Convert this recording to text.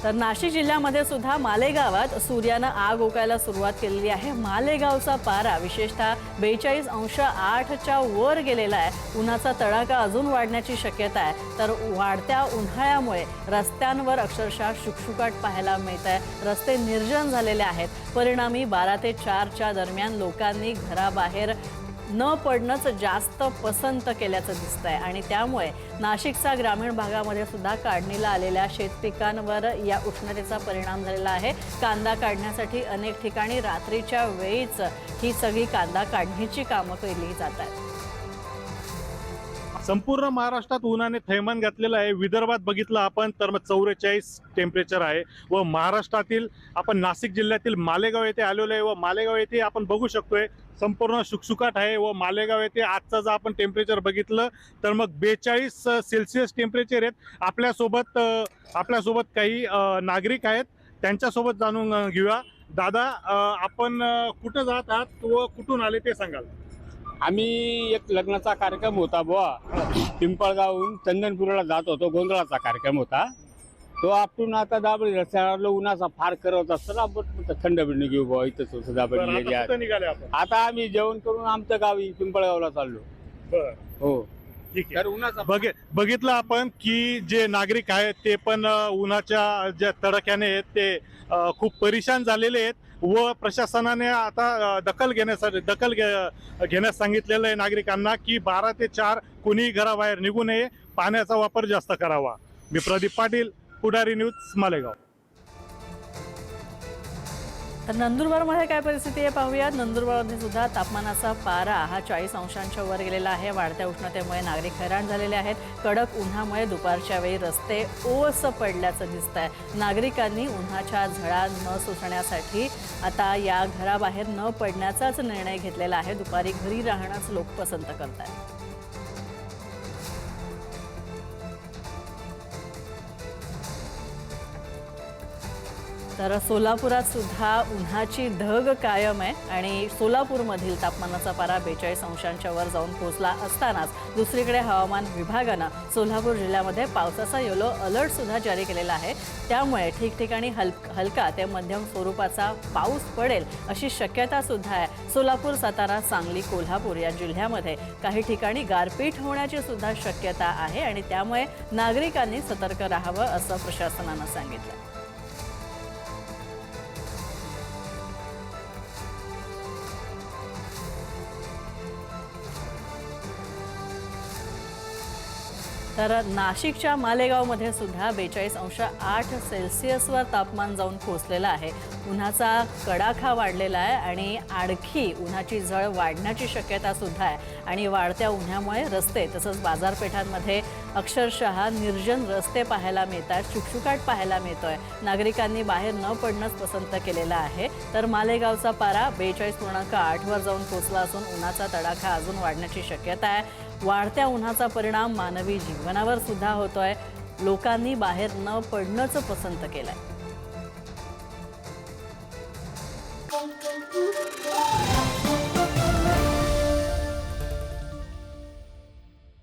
तर नाशिक जिल्ह्यामध्ये सुद्धा मालेगावात सूर्यानं आग ओकायला सुरुवात केलेली आहे। मालेगावचा पारा विशेषतः 42.8च्या वर गेलेला आहे। उन्हाचा तडाखा अजून वाढण्याची शक्यता आहे। तर वाढत्या उन्हाळ्यामुळे रस्त्यांवर अक्षरशः शुकशुकाट पाहायला मिळत आहे। रस्ते निर्जन झालेले आहेत। परिणामी 12 ते 4च्या दरम्यान लोकांनी घराबाहेर न पडणंच जास्त पसंत केल्याचं दिसतंय आणि त्यामुळे नाशिकचा ग्रामीण भागामध्ये सुद्धा काढणीला आलेल्या शेतपिकांवर या उष्णतेचा परिणाम झालेला आहे। कांदा काढण्यासाठी अनेक ठिकाणी रात्रीच्या वेळीच ही सगळी कांदा काढणीची कामं केली जात आहेत। संपूर्ण महाराष्ट्रात उन्हाने थैमान घातलेलं आहे। विदर्भात बघितलं आपण तर 44 टेम्परेचर आहे व महाराष्ट्रातील आपण नाशिक जिल्ह्यातील मालेगाव येथे आलेलो आहे व मालेगाव येथे आपण बघू शकतोय संपूर्ण शुकशुकाट आहे व मालेगाव येथे आजचा जर आपण टेम्परेचर बघितलं तर मग 42 सेल्सिअस टेम्परेचर आहेत। आपल्यासोबत काही नागरिक आहेत, त्यांच्यासोबत जाणून घेऊया। दादा, आपण कुठं जात आहात व कुठून आले ते सांगाल? आम्ही एक लग्नाचा कार्यक्रम होता बुवा, पिंपळगावहून चंदनपूरला जात होतो। गोंधळाचा कार्यक्रम होता तो आपण आता दाबळी रस्त्यावर उन्हाचा फार करत असताना आपण थंड बिंड घेऊ बुवा, इथंच होतं दाबळी एरिया। आता आम्ही जेवण करून आमच्या गावी पिंपळगावला चाललो। हो, ठीक आहे। बघितलं आपण की जे नागरिक आहेत ते पण उन्हाच्या ज्या तडाख्याने आहेत ते खूप परेशान झालेले आहेत व प्रशासनाने आता दखल घेण्यास सांगितलेलं आहे नागरिकांना की 12 ते 4 कोणी घराबाहेर निघू नये, पाण्याचा वापर जास्त करावा। मी प्रदीप पाटील, पुढारी न्यूज, मालेगाव। तर नंदुरबारमध्ये काय परिस्थिती आहे पाहूया। नंदुरबारमध्ये सुद्धा तापमानाचा पारा हा 40 अंशांच्या वर गेलेला आहे। वाढत्या उष्णतेमुळे नागरिक हैराण झालेले आहेत। कडक उन्हामुळे दुपारच्या वेळी रस्ते ओस पडल्याचं दिसतंय। नागरिकांनी उन्हाच्या झळा न सोसण्यासाठी आता या घराबाहेर न पडण्याचाच निर्णय घेतलेला आहे। दुपारी घरी राहणंच लोक पसंत करतात। तर सोलापुरात सुद्धा उन्हाची धग कायम आहे आणि सोलापूरमधील तापमानाचा पारा 42 अंशांच्या वर जाऊन पोहोचला असतानाच दुसरीकडे हवामान विभागानं सोलापूर जिल्ह्यामध्ये पावसाचा येलो अलर्ट सुद्धा जारी केलेला आहे। त्यामुळे ठिकठिकाणी हलका ते मध्यम स्वरूपाचा पाऊस पडेल अशी शक्यता सुद्धा आहे। सोलापूर, सातारा, सांगली, कोल्हापूर या जिल्ह्यामध्ये काही ठिकाणी गारपीट होण्याची सुद्धा शक्यता आहे आणि त्यामुळे नागरिकांनी सतर्क राहावं असं प्रशासनानं सांगितलं। तर नाशिकच्या मालेगावमध्ये सुद्धा 42.8 वर तापमान जाऊन पोहोचलेलं आहे। उन्हाचा कडाखा वाढलेला आहे आणि आणखी उन्हाची झळ वाढण्याची शक्यता सुद्धा आहे आणि वाढत्या उन्हामुळे रस्ते तसंच बाजारपेठांमध्ये अक्षरशः निर्जन रस्ते पाहायला मिळतात। शुकशुकाट पाहायला मिळतोय। नागरिकांनी बाहेर न पडणंच पसंत केलेलं आहे। तर मालेगावचा पारा 42.8 वर जाऊन पोहोचला असून उन्हाचा तडाखा अजून वाढण्याची शक्यता आहे। वाढत्या उन्हाचा परिणाम मानवी जीवनावर सुद्धा होतोय। लोकांनी बाहेर न पडणंच पसंत केलंय।